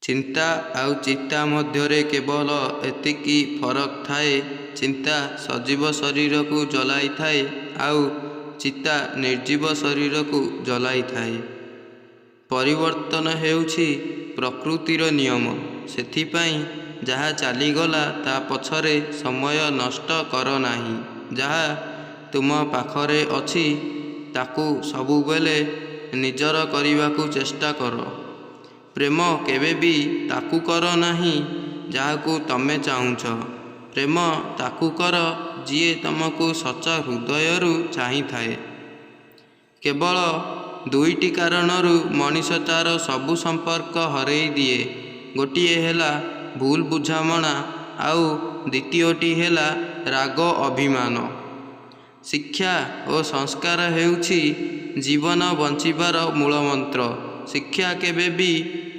ଚିନ୍ତା ଆଉ ଚିତା ମଧ୍ୟରେ କେବଳ ଏତିକି ଫରକ ଥାଏ, ଚିନ୍ତା ସଜୀବ ଶରୀରକୁ ଜଲାଇଥାଏ ଆଉ ଚିତା ନିର୍ଜୀବ ଶରୀରକୁ ଜଲାଇଥାଏ। ପରିବର୍ତ୍ତନ ହେଉଛି ପ୍ରକୃତିର ନିୟମ। ସେଥିପାଇଁ ଯାହା ଚାଲିଗଲା ତା ପଛରେ ସମୟ ନଷ୍ଟ କର ନାହିଁ। ଯାହା ତୁମ ପାଖରେ ଅଛି ତାକୁ ସବୁବେଳେ ନିଜର କରିବାକୁ ଚେଷ୍ଟା କର। ପ୍ରେମ କେବେ ବି ତାକୁ କର ନାହିଁ ଯାହାକୁ ତମେ ଚାହୁଁଛ। ପ୍ରେମ ତାକୁ କର ଯିଏ ତମକୁ ସଚ୍ଚ ହୃଦୟରୁ ଚାହିଁଥାଏ। କେବଳ ଦୁଇଟି କାରଣରୁ ମଣିଷ ତା'ର ସବୁ ସମ୍ପର୍କ ହରେଇ ଦିଏ। ଗୋଟିଏ ହେଲା ଭୁଲ ବୁଝାମଣା ଆଉ ଦ୍ୱିତୀୟଟି ହେଲା ରାଗ ଅଭିମାନ। ଶିକ୍ଷା ଓ ସଂସ୍କାର ହେଉଛି ଜୀବନ ବଞ୍ଚିବାର ମୂଳମନ୍ତ୍ର। ଶିକ୍ଷା କେବେ ବି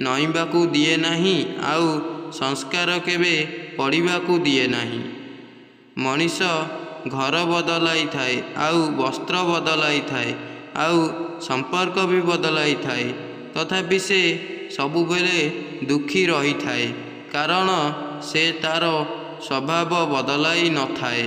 ନଇଁବାକୁ ଦିଏ ନାହିଁ ଆଉ ସଂସ୍କାର କେବେ ପଡ଼ିବାକୁ ଦିଏ ନାହିଁ। ମଣିଷ ଘର ବଦଳାଇଥାଏ ଆଉ ବସ୍ତ୍ର ବଦଳାଇଥାଏ ଆଉ ସମ୍ପର୍କ ବି ବଦଳାଇଥାଏ, ତଥାପି ସେ ସବୁବେଳେ ଦୁଃଖୀ ରହିଥାଏ, କାରଣ ସେ ତା'ର ସ୍ୱଭାବ ବଦଳାଇ ନଥାଏ।